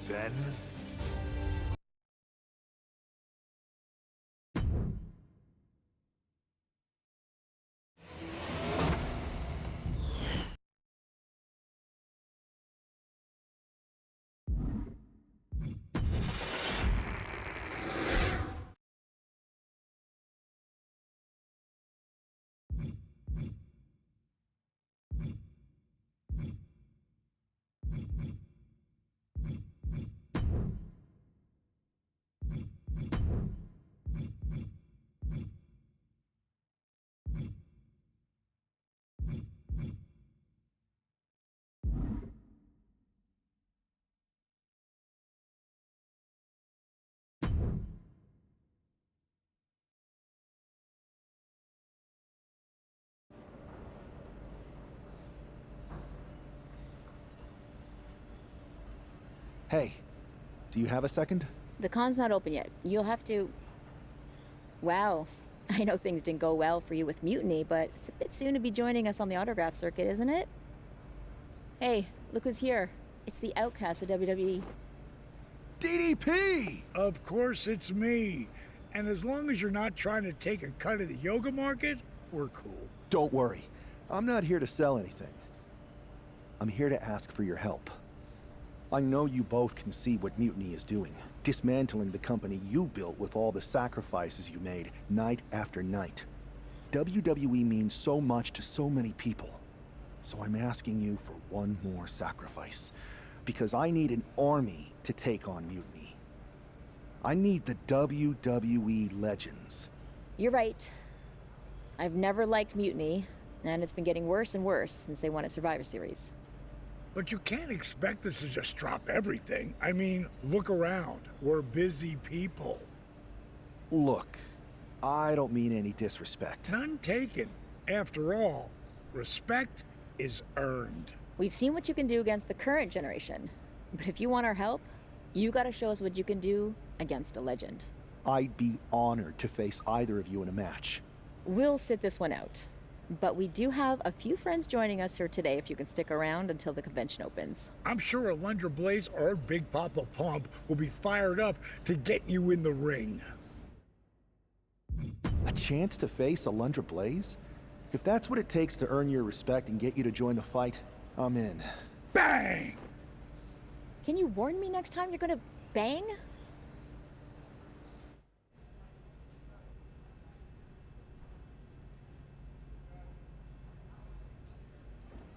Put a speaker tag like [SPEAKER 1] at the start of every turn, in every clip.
[SPEAKER 1] Then...
[SPEAKER 2] Hey, do you have a second?
[SPEAKER 3] The con's not open yet. You'll have to... Wow. I know things didn't go well for you with Mutiny, but it's a bit soon to be joining us on the autograph circuit, isn't it? Hey, look who's here. It's the Outcast of WWE.
[SPEAKER 2] DDP!
[SPEAKER 4] Of course it's me. And as long as you're not trying to take a cut of the yoga market, we're cool.
[SPEAKER 2] Don't worry. I'm not here to sell anything. I'm here to ask for your help. I know you both can see what Mutiny is doing, dismantling the company you built with all the sacrifices you made, night after night. WWE means so much to so many people. So I'm asking you for one more sacrifice. Because I need an army to take on Mutiny. I need the WWE legends.
[SPEAKER 3] You're right. I've never liked Mutiny, and it's been getting worse and worse since they won a Survivor Series.
[SPEAKER 4] But you can't expect us to just drop everything. I mean, look around. We're busy people.
[SPEAKER 2] Look, I don't mean any disrespect.
[SPEAKER 4] None taken. After all, respect is earned.
[SPEAKER 3] We've seen what you can do against the current generation. But if you want our help, you gotta show us what you can do against a legend.
[SPEAKER 2] I'd be honored to face either of you in a match.
[SPEAKER 3] We'll sit this one out. But we do have a few friends joining us here today if you can stick around until the convention opens.
[SPEAKER 4] I'm sure Alundra Blaze or Big Papa Pump will be fired up to get you in the ring.
[SPEAKER 2] A chance to face Alundra Blaze? If that's what it takes to earn your respect and get you to join the fight, I'm in.
[SPEAKER 4] Bang!
[SPEAKER 3] Can you warn me next time you're gonna bang?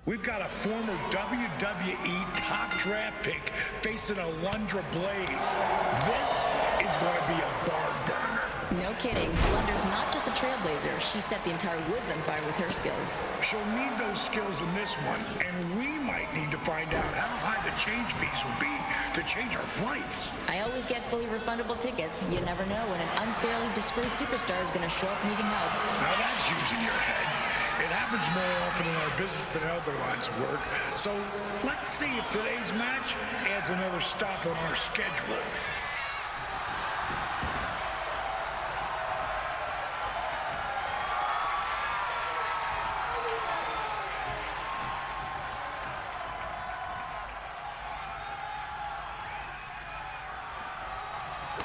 [SPEAKER 4] We've got a former WWE top draft pick facing Alundra Blaze. This is going to be a barn burner.
[SPEAKER 3] No kidding. Alundra's not just a trailblazer. She set the entire woods on fire with her skills.
[SPEAKER 4] She'll need those skills in this one, and we might need to find out how high the change fees will be to change our flights.
[SPEAKER 3] I always get fully refundable tickets. You never know when an unfairly disgraced superstar is going to show up needing help.
[SPEAKER 4] Now that's using your head. It happens more often in our business than other lines of work. So let's see if today's match adds another stop on our schedule.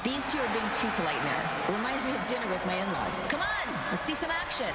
[SPEAKER 3] These two are being too polite now. Reminds me of dinner with my in-laws. Come on, let's see some action.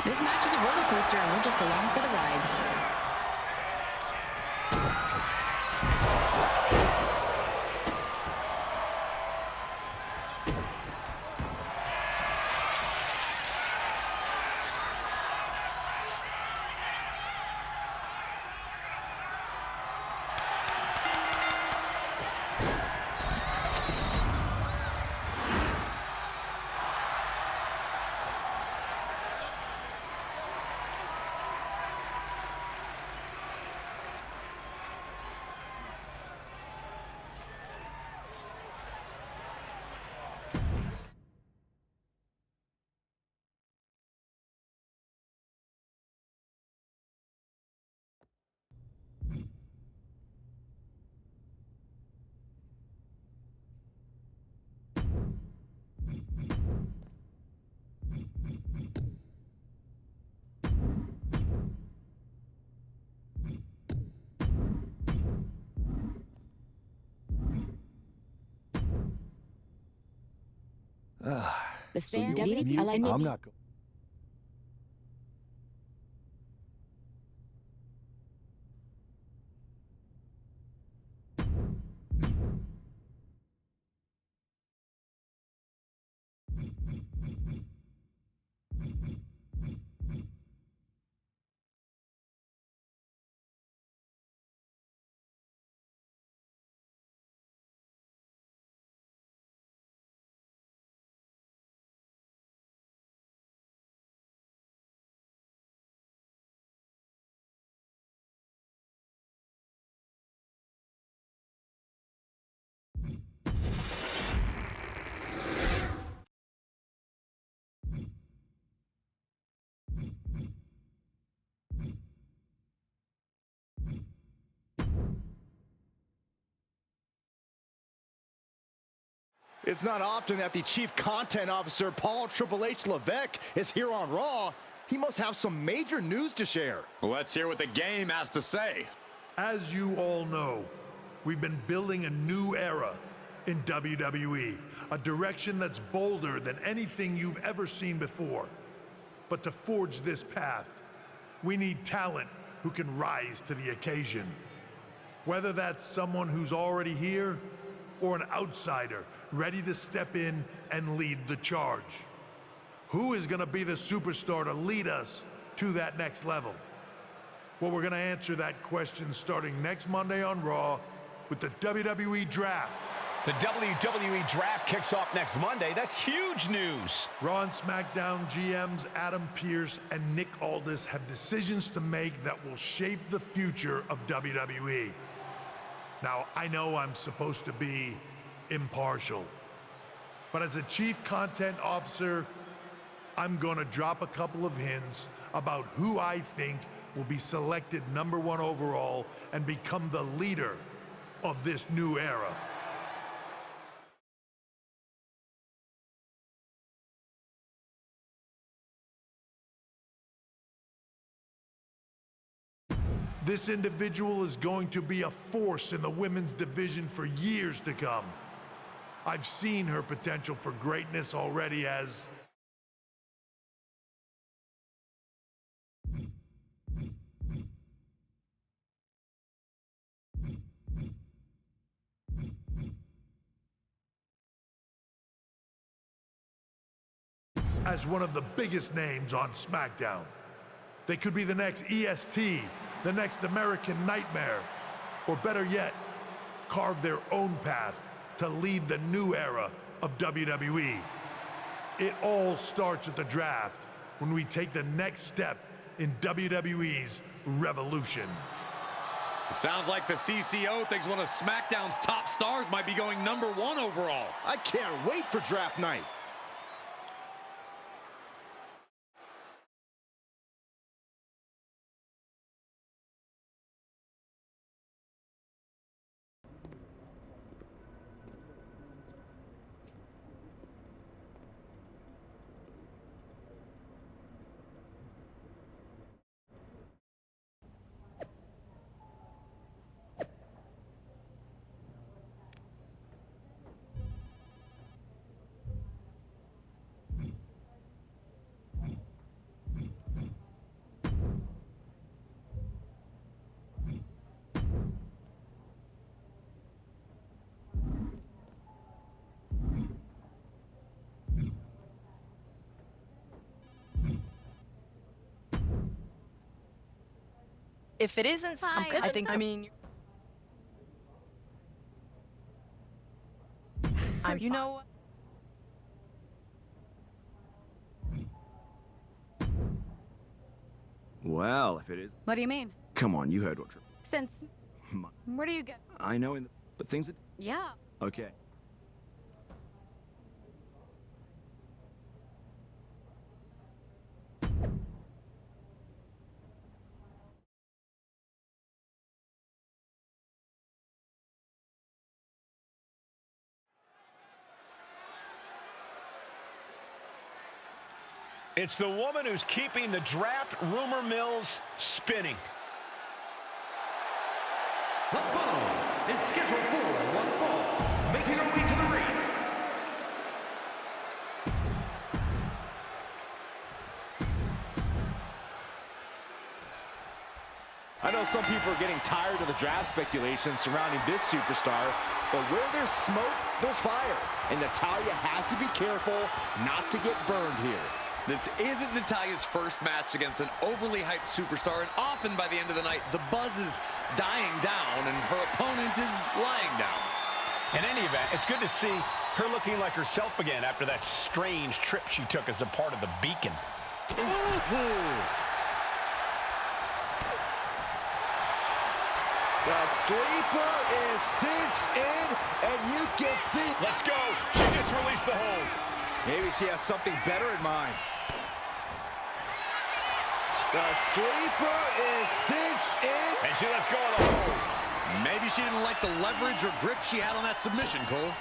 [SPEAKER 3] This match is a roller coaster and we're just along for the ride. The
[SPEAKER 2] So
[SPEAKER 3] fan
[SPEAKER 2] you'll
[SPEAKER 3] did it.
[SPEAKER 2] mute-
[SPEAKER 3] I mean,
[SPEAKER 2] I'm not go-
[SPEAKER 1] It's not often that the Chief Content Officer, Paul Triple H Levesque, is here on Raw. He must have some major news to share.
[SPEAKER 5] Let's hear what the game has to say.
[SPEAKER 6] As you all know, we've been building a new era in WWE, a direction that's bolder than anything you've ever seen before. But to forge this path, we need talent who can rise to the occasion. Whether that's someone who's already here or an outsider ready to step in and lead the charge. Who is going to be the superstar to lead us to that next level? Well, we're going to answer that question starting next Monday on Raw with the WWE Draft.
[SPEAKER 7] The WWE Draft kicks off next Monday. That's huge news.
[SPEAKER 6] Raw and SmackDown GMs Adam Pearce and Nick Aldis have decisions to make that will shape the future of WWE. Now, I know I'm supposed to be impartial, but as a Chief Content Officer, I'm gonna drop a couple of hints about who I think will be selected #1 overall and become the leader of this new era. This individual is going to be a force in the women's division for years to come. I've seen her potential for greatness already as one of the biggest names on SmackDown. They could be the next EST, the next American Nightmare, or better yet, carve their own path to lead the new era of WWE. It all starts at the draft when we take the next step in WWE's revolution.
[SPEAKER 5] It sounds like the CCO thinks one of SmackDown's top stars might be going #1 overall.
[SPEAKER 1] I can't wait for draft night.
[SPEAKER 8] If it isn't, I think. I mean, you know.
[SPEAKER 9] Well, if it is...
[SPEAKER 10] What do you mean?
[SPEAKER 9] Come on, you heard what...
[SPEAKER 10] Since... Where do you get...
[SPEAKER 9] I know, but things that...
[SPEAKER 10] Yeah.
[SPEAKER 9] Okay.
[SPEAKER 7] It's the woman who's keeping the draft rumor mills spinning.
[SPEAKER 11] The following is scheduled for one fall, making her way to the ring.
[SPEAKER 1] I know some people are getting tired of the draft speculation surrounding this superstar, but where there's smoke, there's fire. And Natalya has to be careful not to get burned here.
[SPEAKER 5] This isn't Natalya's first match against an overly hyped superstar, and often by the end of the night, the buzz is dying down and her opponent is lying down.
[SPEAKER 7] In any event, it's good to see her looking like herself again after that strange trip she took as a part of the Beacon.
[SPEAKER 1] The sleeper is cinched in, and you can see...
[SPEAKER 7] Let's go. She just released the hold.
[SPEAKER 1] Maybe she has something better in mind. The sleeper is cinched in.
[SPEAKER 7] And she lets go of the hold.
[SPEAKER 5] Maybe she didn't like the leverage or grip she had on that submission, Cole.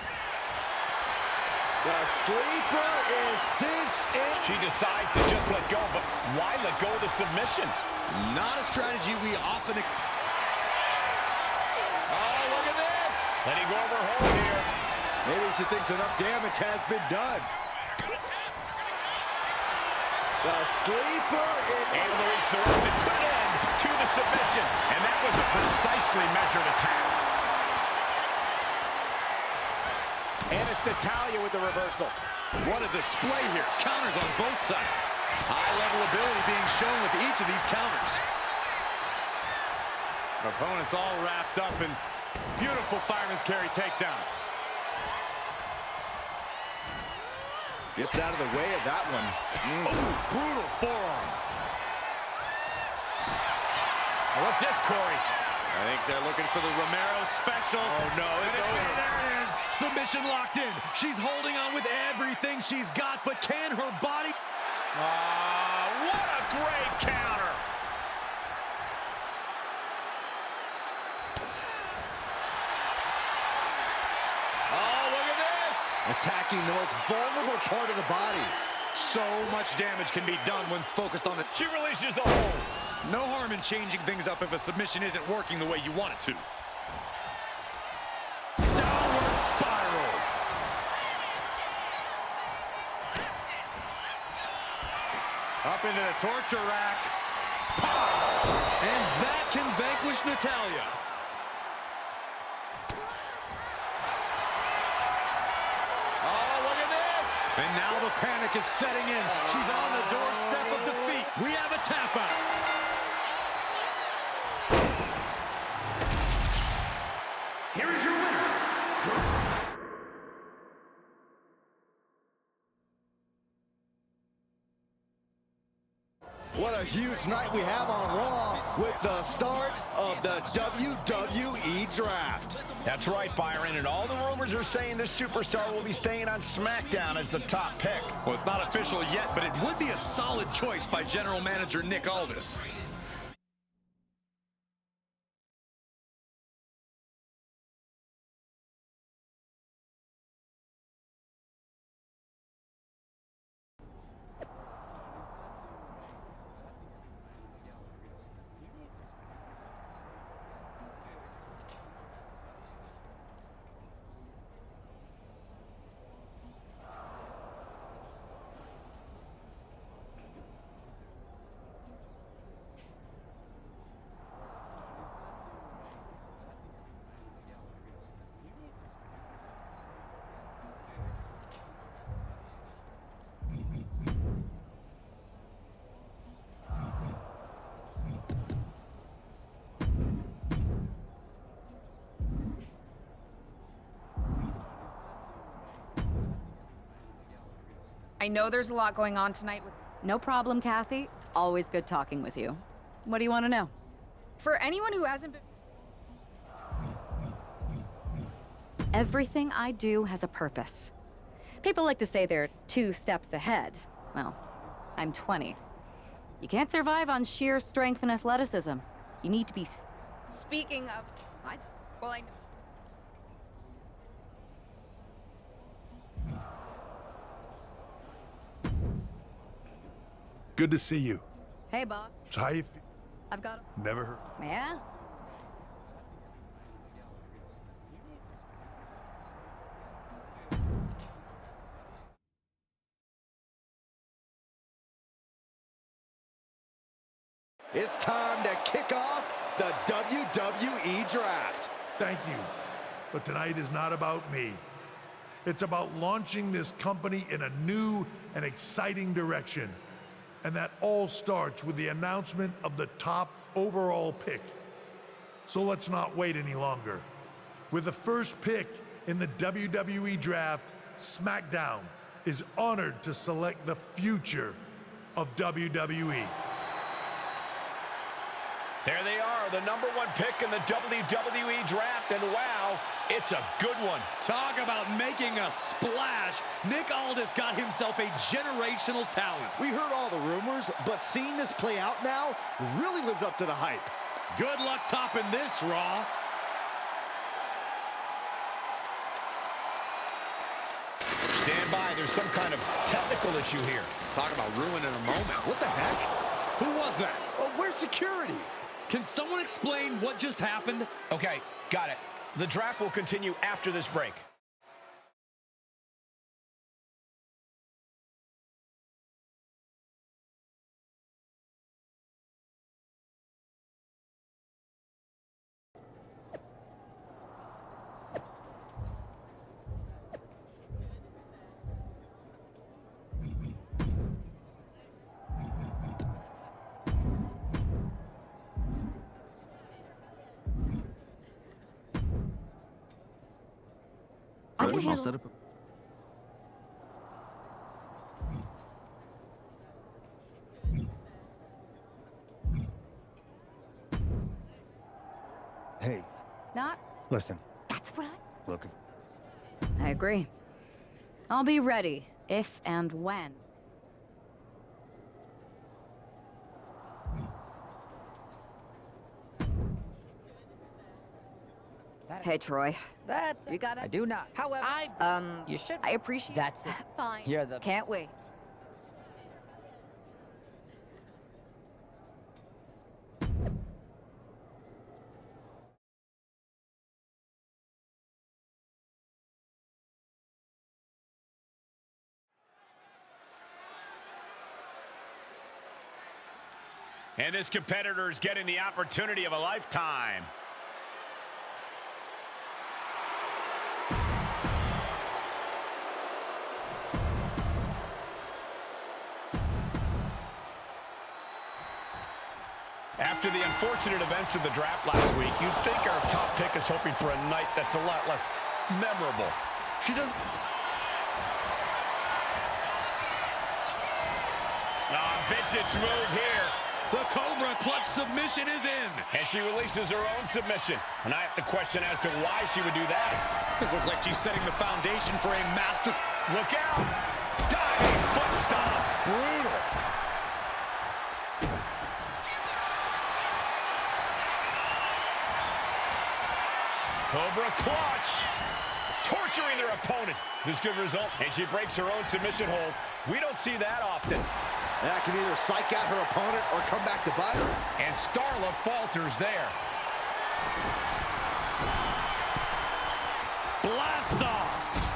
[SPEAKER 1] The sleeper is cinched in.
[SPEAKER 7] She decides to just let go, but why let go of the submission?
[SPEAKER 5] Not a strategy we often...
[SPEAKER 7] Oh, look at this. Letting go of her hold here.
[SPEAKER 1] Maybe she thinks enough damage has been done. The sleeper is
[SPEAKER 7] able to reach the rope and put end to the submission. And that was a precisely measured attack.
[SPEAKER 1] And it's Natalya with the reversal.
[SPEAKER 5] What a display here. Counters on both sides. High-level ability being shown with each of these counters. Opponents all wrapped up in beautiful fireman's carry takedown.
[SPEAKER 1] Gets out of the way of that one.
[SPEAKER 5] Oh, brutal forearm.
[SPEAKER 7] What's this, Corey?
[SPEAKER 5] I think they're looking for the Romero special.
[SPEAKER 7] Oh, no, it's over.
[SPEAKER 5] There it is. Submission locked in. She's holding on with everything she's got, but can her body...
[SPEAKER 7] What a great counter. Oh, look at this.
[SPEAKER 1] Attacking the most vulnerable part of the body.
[SPEAKER 5] So much damage can be done when focused on the...
[SPEAKER 7] She releases the hold.
[SPEAKER 5] No harm in changing things up if a submission isn't working the way you want it to. Downward spiral. Up into the torture rack. And that can vanquish Natalya.
[SPEAKER 7] Oh, look at this.
[SPEAKER 5] And now the panic is setting in. She's on the doorstep of defeat. We have a tap out.
[SPEAKER 11] Here is your winner.
[SPEAKER 1] What a huge night we have on Raw with the start of the WWE Draft.
[SPEAKER 7] That's right, Byron, and all the rumors are saying this superstar will be staying on SmackDown as the top pick.
[SPEAKER 5] Well, it's not official yet, but it would be a solid choice by General Manager Nick Aldis.
[SPEAKER 8] I know there's a lot going on tonight with...
[SPEAKER 10] No problem, Kathy. Always good talking with you. What do you want to know?
[SPEAKER 8] For anyone who hasn't been...
[SPEAKER 10] Everything I do has a purpose. People like to say they're 2 steps ahead. Well, I'm 20. You can't survive on sheer strength and athleticism. You need to be...
[SPEAKER 8] Speaking of... Well, I know...
[SPEAKER 6] Good to see you.
[SPEAKER 10] Hey, Bob.
[SPEAKER 6] So how you feel?
[SPEAKER 10] I've got...
[SPEAKER 6] Never heard.
[SPEAKER 10] Yeah?
[SPEAKER 1] It's time to kick off the WWE Draft.
[SPEAKER 6] Thank you. But tonight is not about me. It's about launching this company in a new and exciting direction. And that all starts with the announcement of the top overall pick. So let's not wait any longer. With the first pick in the WWE Draft, SmackDown is honored to select the future of WWE.
[SPEAKER 7] There they are, the #1 pick in the WWE Draft, and wow, it's a good one.
[SPEAKER 5] Talk about making a splash. Nick Aldis got himself a generational talent.
[SPEAKER 1] We heard all the rumors, but seeing this play out now really lives up to the hype.
[SPEAKER 5] Good luck topping this, Raw.
[SPEAKER 7] Stand by, there's some kind of technical issue here.
[SPEAKER 5] Talk about ruining a moment.
[SPEAKER 1] What the heck?
[SPEAKER 5] Who was that?
[SPEAKER 1] Oh, where's security?
[SPEAKER 5] Can someone explain what just happened?
[SPEAKER 7] Okay, got it. The draft will continue after this break.
[SPEAKER 9] I'll set up.
[SPEAKER 2] Hey,
[SPEAKER 10] Not?
[SPEAKER 2] listen.
[SPEAKER 10] That's what I...
[SPEAKER 2] Look,
[SPEAKER 10] I agree. I'll be ready, if and when. Hey, Troy.
[SPEAKER 12] That's
[SPEAKER 10] You got it?
[SPEAKER 12] I do not. However, you should.
[SPEAKER 10] I appreciate
[SPEAKER 12] That's it.
[SPEAKER 10] Fine.
[SPEAKER 12] You're the.
[SPEAKER 10] Can't wait.
[SPEAKER 7] And this competitor is getting the opportunity of a lifetime. After the unfortunate events of the draft last week, you'd think our top pick is hoping for a night that's a lot less memorable.
[SPEAKER 5] She doesn't...
[SPEAKER 7] Vintage move here.
[SPEAKER 5] The Cobra clutch submission is in.
[SPEAKER 7] And she releases her own submission. And I have to question as to why she would do that.
[SPEAKER 5] This looks like she's setting the foundation for a master...
[SPEAKER 7] Look out! Diving foot stomp. Brutal. Cobra clutch. Torturing their opponent. This good result. And she breaks her own submission hold. We don't see that often.
[SPEAKER 1] That can either psych out her opponent or come back to bite her.
[SPEAKER 7] And Starla falters there.
[SPEAKER 5] Blast off.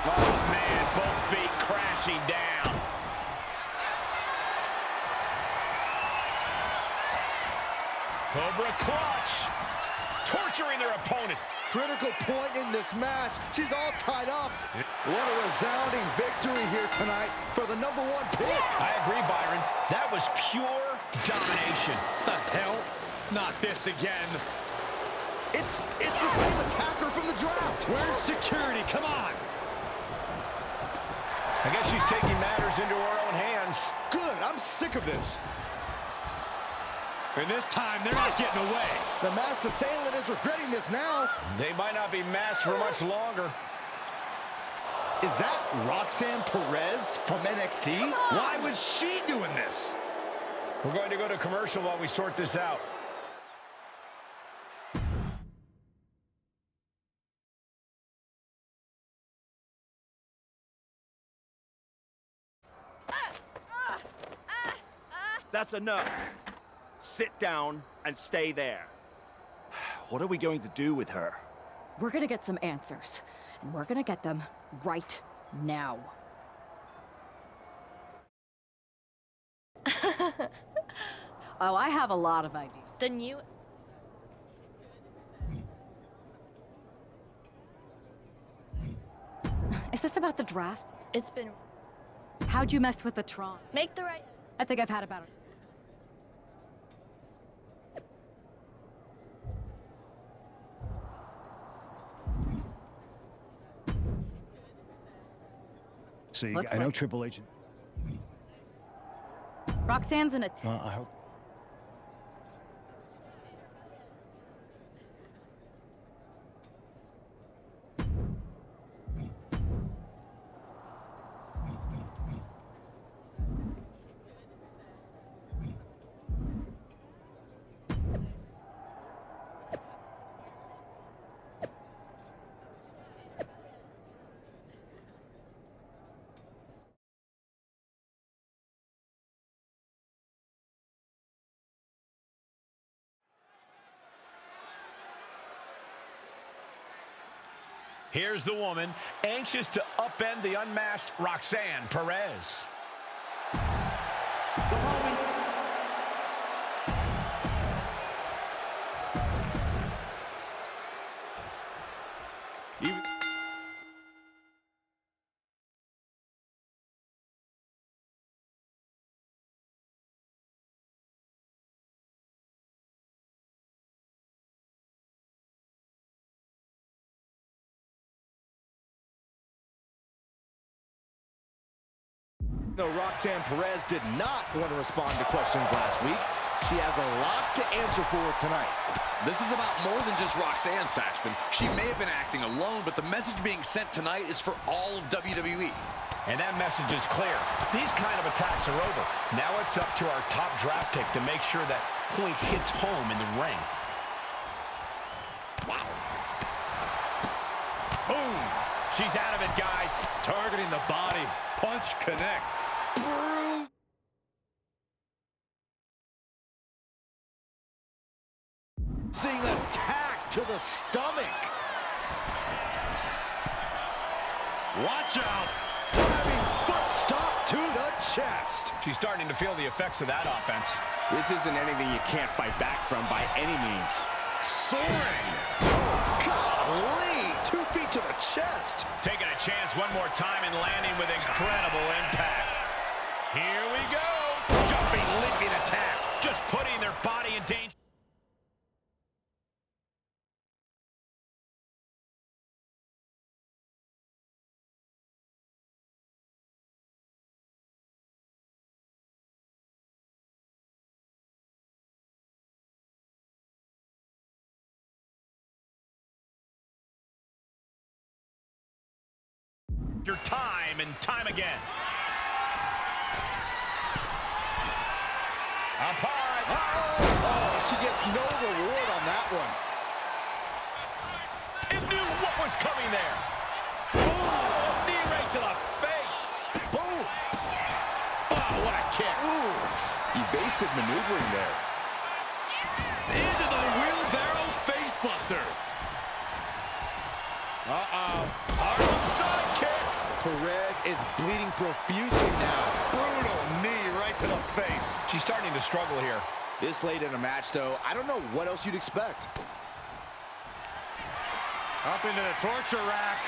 [SPEAKER 7] Oh, man, both feet crashing down. Cobra clutch. Torturing their opponent.
[SPEAKER 1] Critical point in this match. She's all tied up. What a resounding victory here tonight for the #1 pick.
[SPEAKER 7] I agree, Byron. That was pure domination.
[SPEAKER 5] The hell? Not this again.
[SPEAKER 1] It's the same attacker from the draft.
[SPEAKER 5] Where's security? Come on.
[SPEAKER 7] I guess she's taking matters into her own hands.
[SPEAKER 1] Good. I'm sick of this.
[SPEAKER 5] And this time, they're not getting away.
[SPEAKER 1] The masked assailant is regretting this now.
[SPEAKER 7] They might not be masked for much longer.
[SPEAKER 1] Is that Roxanne Perez from NXT?
[SPEAKER 5] Why was she doing this?
[SPEAKER 7] We're going to go to commercial while we sort this out.
[SPEAKER 9] That's enough. Sit down and stay there. What are we going to do with her?
[SPEAKER 10] We're gonna get some answers, and we're gonna get them right now. Oh, I have a lot of ideas.
[SPEAKER 13] Then you...
[SPEAKER 10] Is this about the draft?
[SPEAKER 3] It's been...
[SPEAKER 10] How'd you mess with the Tron?
[SPEAKER 3] Make the right...
[SPEAKER 10] I think I've had about it.
[SPEAKER 13] See,
[SPEAKER 10] Looks
[SPEAKER 13] I know
[SPEAKER 10] like-
[SPEAKER 13] Triple H.
[SPEAKER 10] Roxanne's in a...
[SPEAKER 13] I hope.
[SPEAKER 7] Here's the woman, anxious to upend the unmasked Roxanne Perez.
[SPEAKER 1] No, Roxanne Perez did not want to respond to questions last week. She has a lot to answer for tonight.
[SPEAKER 5] This is about more than just Roxanne, Saxton. She may have been acting alone, but the message being sent tonight is for all of WWE.
[SPEAKER 7] And that message is clear. These kind of attacks are over. Now it's up to our top draft pick to make sure that point hits home in the ring.
[SPEAKER 5] Wow.
[SPEAKER 7] Boom! She's out of it, guys.
[SPEAKER 9] Targeting the body. Punch connects.
[SPEAKER 1] Seeing an attack to the stomach.
[SPEAKER 7] Watch out!
[SPEAKER 1] Diving foot stop to the chest.
[SPEAKER 7] She's starting to feel the effects of that offense.
[SPEAKER 9] This isn't anything you can't fight back from by any means.
[SPEAKER 1] Soaring. Oh, golly. 2 feet to the chest.
[SPEAKER 7] Taking a chance one more time and landing with incredible impact. Here we go. Jumping, leaping attack. Just putting their body in danger. Your time and time again. Up high.
[SPEAKER 1] Oh, she gets no reward on that one.
[SPEAKER 7] It knew what was coming there.
[SPEAKER 1] Oh, knee right to the face. Boom.
[SPEAKER 7] Oh, what a kick.
[SPEAKER 1] Ooh. Evasive maneuvering there.
[SPEAKER 5] Into the wheelbarrow facebuster.
[SPEAKER 7] Arnold sidekick.
[SPEAKER 1] Perez is bleeding profusely now.
[SPEAKER 9] Brutal knee right to the face.
[SPEAKER 7] She's starting to struggle here.
[SPEAKER 1] This late in a match, though, I don't know what else you'd expect.
[SPEAKER 9] Up into the torture rack.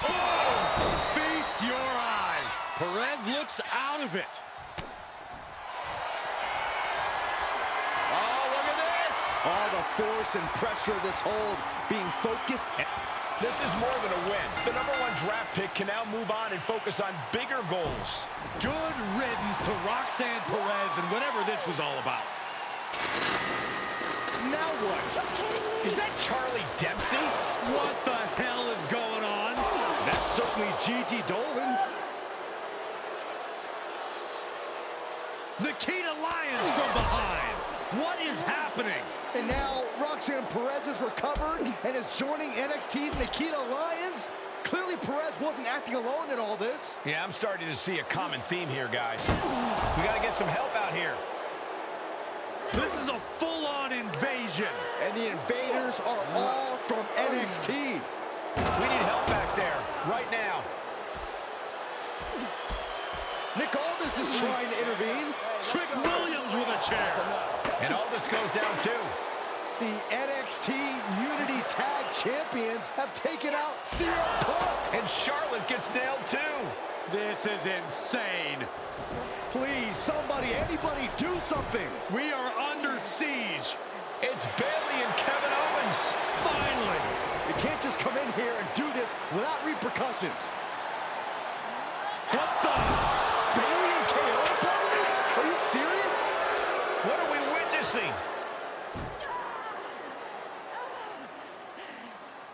[SPEAKER 5] Oh! Feast your eyes. Perez looks out of it.
[SPEAKER 1] Oh, look at this. All the force and pressure of this hold being focused.
[SPEAKER 7] This is more than a win. The #1 draft pick can now move on and focus on bigger goals.
[SPEAKER 5] Good riddance to Roxanne Perez and whatever this was all about.
[SPEAKER 1] Now what?
[SPEAKER 7] Is that Charlie Dempsey?
[SPEAKER 5] What the hell is going on?
[SPEAKER 1] That's certainly Gigi Dolan.
[SPEAKER 5] Nikita Lyons from behind. What is happening?
[SPEAKER 1] And now Roxanne Perez has recovered and is joining NXT's Nikita Lyons. Clearly Perez wasn't acting alone in all this.
[SPEAKER 7] Yeah, I'm starting to see a common theme here, guys. We got to get some help out here.
[SPEAKER 5] This is a full-on invasion.
[SPEAKER 1] And the invaders are all from NXT.
[SPEAKER 7] We need help back there, right now.
[SPEAKER 1] Nick Aldis is trying to intervene.
[SPEAKER 5] Trick Williams with a chair.
[SPEAKER 7] And Aldis goes down too.
[SPEAKER 1] The NXT Unity Tag Champions have taken out CM Punk.
[SPEAKER 7] And Charlotte gets nailed too.
[SPEAKER 5] This is insane.
[SPEAKER 1] Please, somebody, anybody, do something.
[SPEAKER 5] We are under siege.
[SPEAKER 7] It's Bayley and Kevin Owens.
[SPEAKER 1] Finally. You can't just come in here and do this without repercussions. What the? Bayley and KO are part of this? Are you serious?
[SPEAKER 7] What are we witnessing?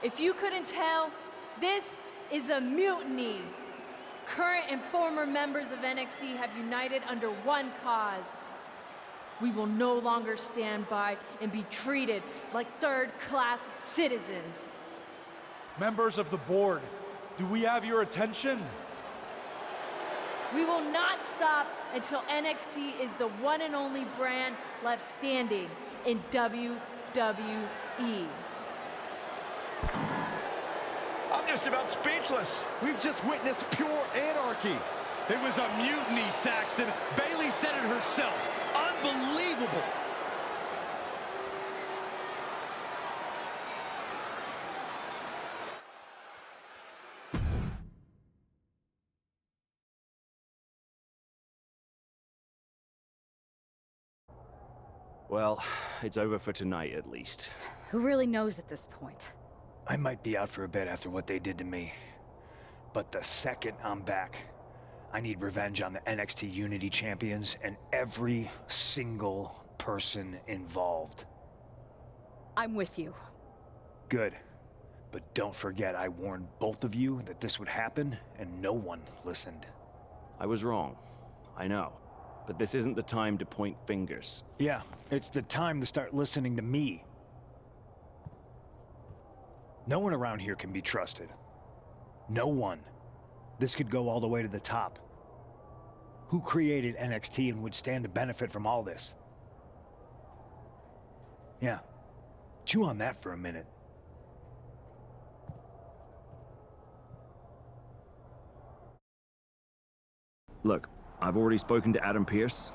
[SPEAKER 13] If you couldn't tell, this is a mutiny. Current and former members of NXT have united under one cause. We will no longer stand by and be treated like third-class citizens.
[SPEAKER 14] Members of the board, do we have your attention?
[SPEAKER 13] We will not stop until NXT is the one and only brand left standing in WWE.
[SPEAKER 7] I'm just about speechless.
[SPEAKER 1] We've just witnessed pure anarchy.
[SPEAKER 5] It was a mutiny, Saxton. Bayley said it herself. Unbelievable.
[SPEAKER 9] Well, it's over for tonight at least.
[SPEAKER 10] Who really knows at this point?
[SPEAKER 15] I might be out for a bit after what they did to me. But the second I'm back, I need revenge on the NXT Unity Champions and every single person involved.
[SPEAKER 10] I'm with you.
[SPEAKER 15] Good. But don't forget I warned both of you that this would happen, and no one listened.
[SPEAKER 9] I was wrong. I know. But this isn't the time to point fingers.
[SPEAKER 15] Yeah, it's the time to start listening to me. No one around here can be trusted. No one. This could go all the way to the top. Who created NXT and would stand to benefit from all this? Yeah. Chew on that for a minute.
[SPEAKER 9] Look, I've already spoken to Adam Pearce,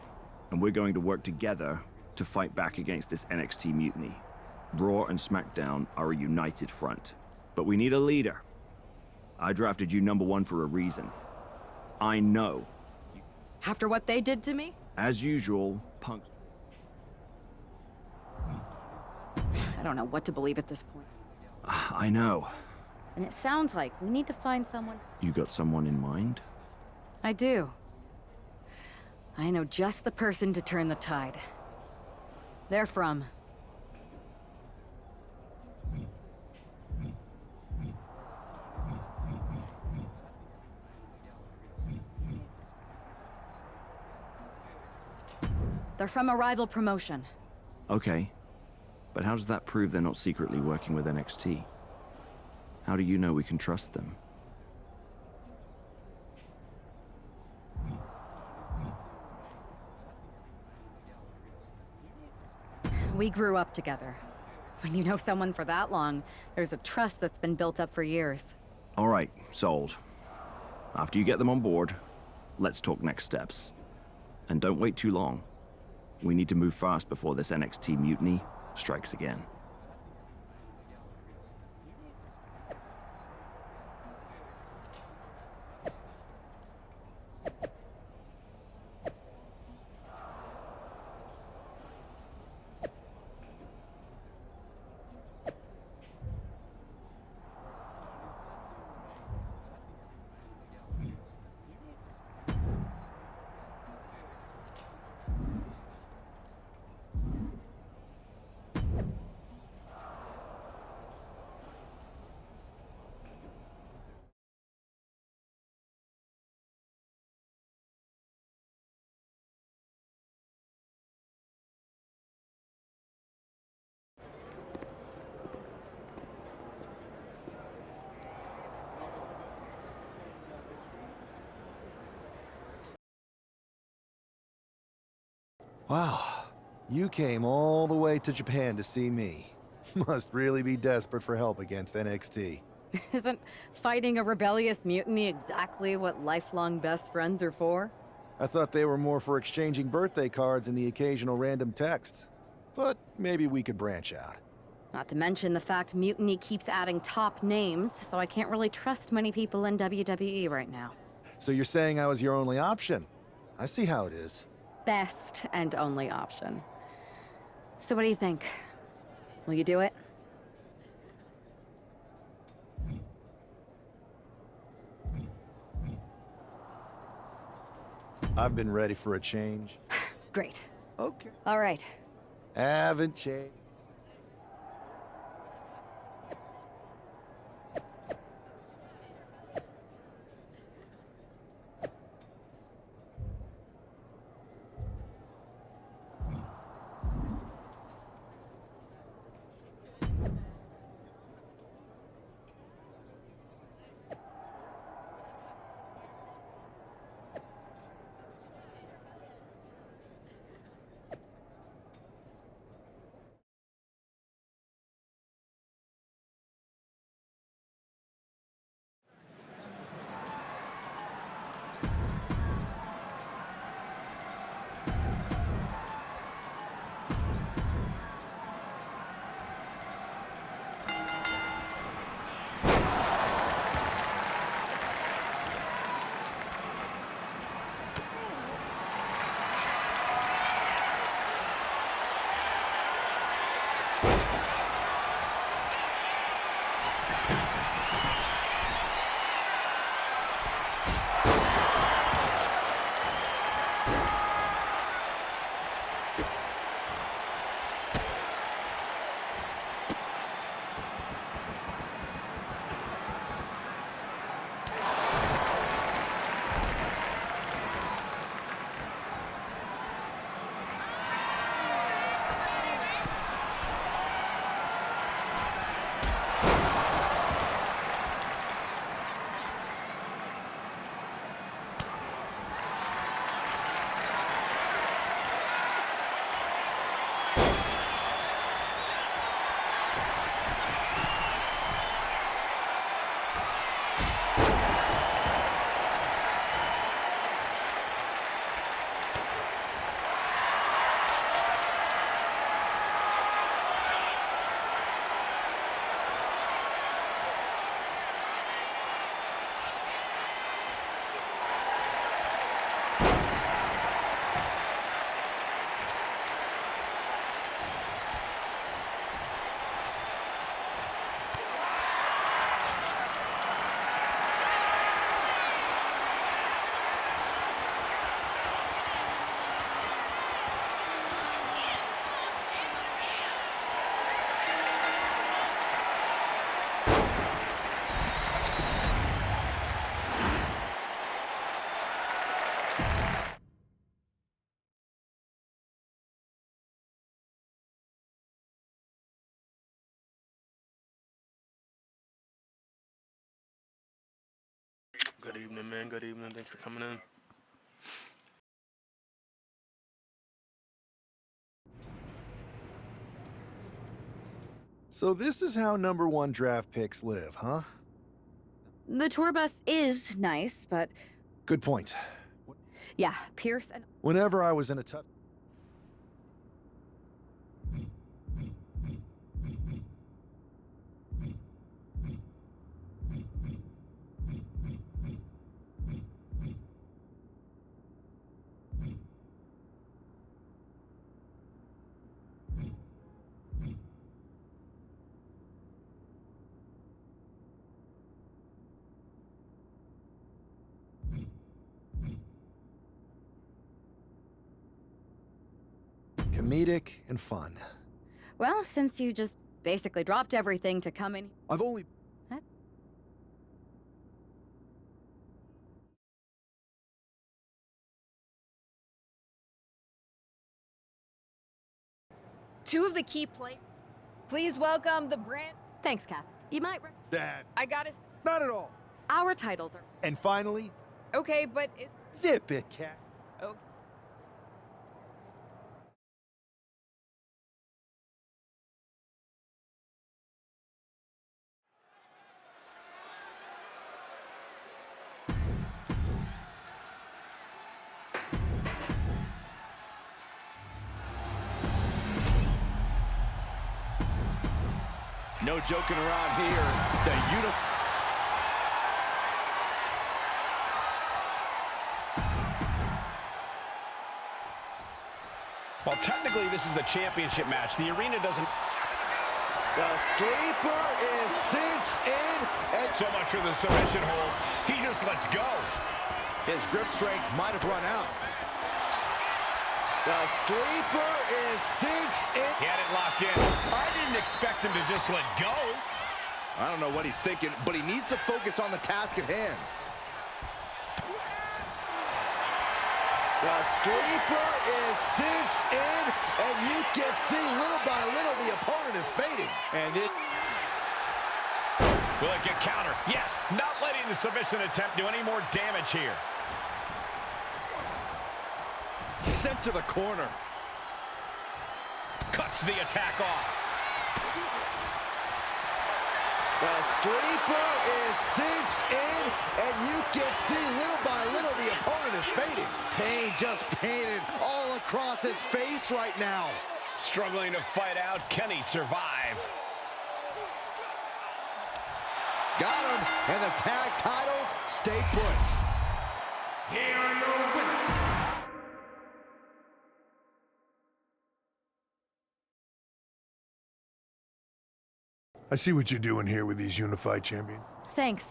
[SPEAKER 9] and we're going to work together to fight back against this NXT mutiny. Raw and SmackDown are a united front. But we need a leader. I drafted you #1 for a reason. I know.
[SPEAKER 10] After what they did to me?
[SPEAKER 9] As usual, Punk...
[SPEAKER 10] I don't know what to believe at this point.
[SPEAKER 9] I know.
[SPEAKER 10] And it sounds like we need to find someone...
[SPEAKER 9] You got someone in mind?
[SPEAKER 10] I do. I know just the person to turn the tide. They're from... They're from a rival promotion.
[SPEAKER 9] Okay. But how does that prove they're not secretly working with NXT? How do you know we can trust them?
[SPEAKER 10] We grew up together. When you know someone for that long, there's a trust that's been built up for years.
[SPEAKER 9] All right, sold. After you get them on board, let's talk next steps. And don't wait too long. We need to move fast before this NXT mutiny strikes again.
[SPEAKER 2] Wow, you came all the way to Japan to see me. Must really be desperate for help against NXT.
[SPEAKER 10] Isn't fighting a rebellious mutiny exactly what lifelong best friends are for?
[SPEAKER 2] I thought they were more for exchanging birthday cards and the occasional random text. but maybe we could branch out.
[SPEAKER 10] Not to mention the fact Mutiny keeps adding top names, so I can't really trust many people in WWE right now.
[SPEAKER 2] So you're saying I was your only option? I see how it is.
[SPEAKER 10] Best and only option. So what do you think? Will you do it?
[SPEAKER 2] I've been ready for a change.
[SPEAKER 10] Great.
[SPEAKER 2] Okay.
[SPEAKER 10] All right.
[SPEAKER 2] Haven't changed.
[SPEAKER 16] Good evening, man. Good evening. Thanks for coming in.
[SPEAKER 2] So this is how #1 draft picks live, huh?
[SPEAKER 10] The tour bus is nice, but...
[SPEAKER 2] Good point.
[SPEAKER 10] Yeah, Pierce and...
[SPEAKER 2] Whenever I was in a tough... Comedic and fun.
[SPEAKER 10] Well, since you just basically dropped everything to come in...
[SPEAKER 2] I've only...
[SPEAKER 10] Huh?
[SPEAKER 8] Two of the key players. Please welcome the brand.
[SPEAKER 10] Thanks, Kath. You might...
[SPEAKER 2] Dad.
[SPEAKER 8] I gotta...
[SPEAKER 2] Not at all.
[SPEAKER 10] Our titles are...
[SPEAKER 2] And finally...
[SPEAKER 8] Okay, but is...
[SPEAKER 2] Zip it, cat.
[SPEAKER 8] Okay.
[SPEAKER 1] No joking around here. The
[SPEAKER 7] Well, technically, this is a championship match. The arena doesn't...
[SPEAKER 1] The sleeper is cinched in. And
[SPEAKER 7] so much for the submission hold. He just lets go.
[SPEAKER 1] His grip strength might have run out. The sleeper is cinched in.
[SPEAKER 7] He had it locked in. I didn't expect him to just let go.
[SPEAKER 1] I don't know what he's thinking, but he needs to focus on the task at hand. The sleeper is cinched in, and you can see little by little the opponent is fading. And it...
[SPEAKER 7] Will it get counter? Yes, not letting the submission attempt do any more damage here.
[SPEAKER 1] Sent to the corner.
[SPEAKER 7] Cuts the attack off.
[SPEAKER 1] The sleeper is cinched in, and you can see little by little the opponent is fading. Pain just painted all across his face right now.
[SPEAKER 7] Struggling to fight out. Can he survive?
[SPEAKER 1] Got him, and the tag titles stay put.
[SPEAKER 11] Here are your winners.
[SPEAKER 6] I see what you're doing here with these unified champions.
[SPEAKER 10] Thanks.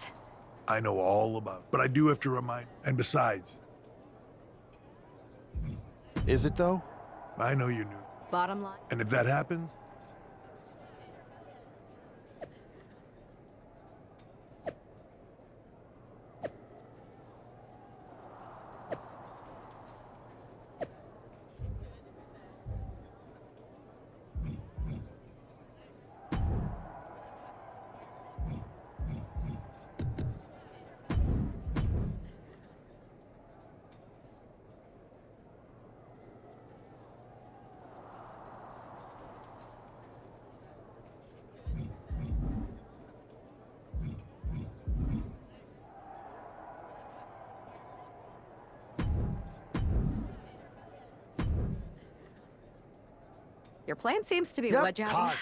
[SPEAKER 6] I know all about it, but I do have to remind. And besides...
[SPEAKER 2] Is it, though?
[SPEAKER 6] I know you knew.
[SPEAKER 10] Bottom line.
[SPEAKER 6] And if that happens...
[SPEAKER 10] Your plan seems to be
[SPEAKER 2] Yep.
[SPEAKER 10] wedge out.
[SPEAKER 2] Pause.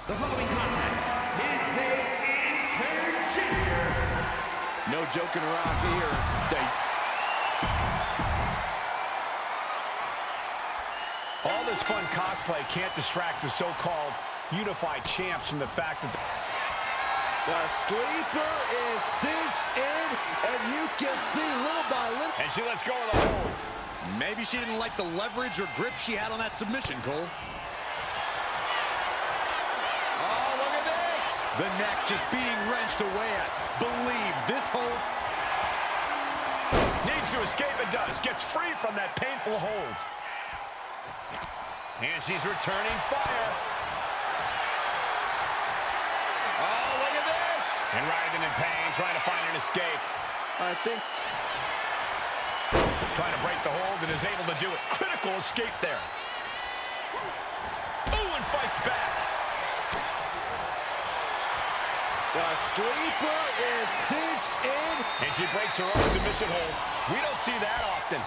[SPEAKER 11] The following contest is a intergender.
[SPEAKER 1] No joking around here.
[SPEAKER 7] All this fun cosplay can't distract the so-called unified champs from the fact that...
[SPEAKER 1] The sleeper is cinched in, and you can see little by little...
[SPEAKER 7] And she lets go of the hold.
[SPEAKER 5] Maybe she didn't like the leverage or grip she had on that submission, Cole.
[SPEAKER 7] Oh, look at this!
[SPEAKER 5] The neck just being wrenched away at. Believe this hold.
[SPEAKER 7] Needs to escape and does. Gets free from that painful hold. And she's returning fire. Oh, look at this! And writhing in pain, trying to find an escape.
[SPEAKER 1] I think...
[SPEAKER 7] Trying to break the hold and is able to do it. Critical escape there. Ooh, and fights back.
[SPEAKER 1] The sleeper is cinched in.
[SPEAKER 7] And she breaks her own submission hold. We don't see that often.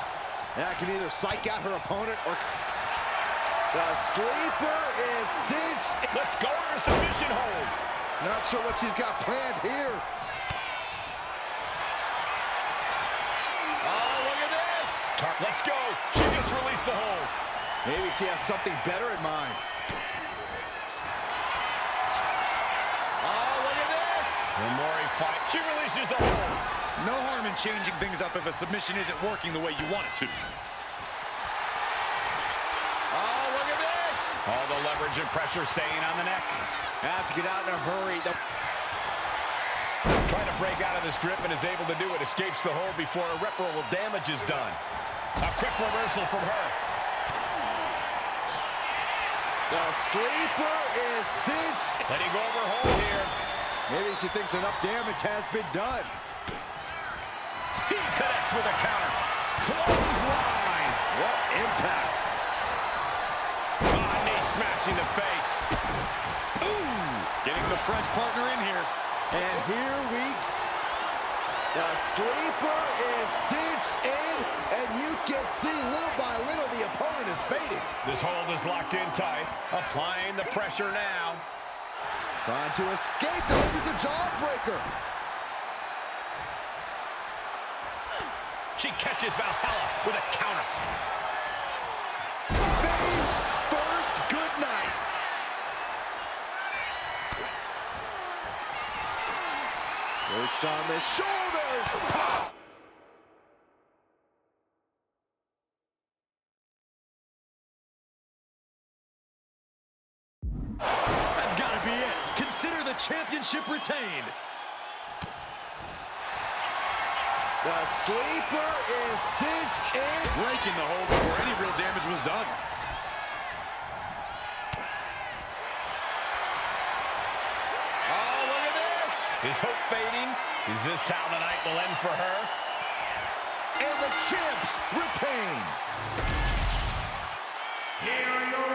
[SPEAKER 1] That can either psych out her opponent or... The sleeper is cinched.
[SPEAKER 7] Let's go to her submission hold.
[SPEAKER 1] Not sure what she's got planned here.
[SPEAKER 7] Oh, look at this. Let's go. She just released the hold.
[SPEAKER 1] Maybe she has something better in mind.
[SPEAKER 7] Oh, look at this. And Mori fight. She releases the hold.
[SPEAKER 5] No harm in changing things up if a submission isn't working the way you want it to.
[SPEAKER 1] Oh, look at this!
[SPEAKER 7] All the leverage and pressure staying on the neck.
[SPEAKER 1] Have to get out in a hurry.
[SPEAKER 7] Trying to break out of this grip and is able to do it. Escapes the hold before irreparable damage is done. A quick reversal from her.
[SPEAKER 1] The sleeper is cinched.
[SPEAKER 7] Letting go of her hold here.
[SPEAKER 1] Maybe she thinks enough damage has been done.
[SPEAKER 7] He connects with a counter. Clothesline.
[SPEAKER 1] What impact.
[SPEAKER 7] Knee smashing the face.
[SPEAKER 5] Ooh, getting the fresh partner in here.
[SPEAKER 1] And here the sleeper is cinched in, and you can see little by little the opponent is fading.
[SPEAKER 7] This hold is locked in tight. Applying the pressure now.
[SPEAKER 1] Trying to escape, delivers a jawbreaker.
[SPEAKER 7] She catches Valhalla with a counter.
[SPEAKER 1] Face first, good night. Perched on the shoulders. Pop.
[SPEAKER 5] That's got to be it. Consider the championship retained.
[SPEAKER 1] The sleeper is cinched in.
[SPEAKER 5] Breaking the hold before any real damage was done.
[SPEAKER 1] Oh, look at this.
[SPEAKER 7] Is hope fading? Is this how the night will end for her?
[SPEAKER 1] And the champs retain.
[SPEAKER 11] Here are your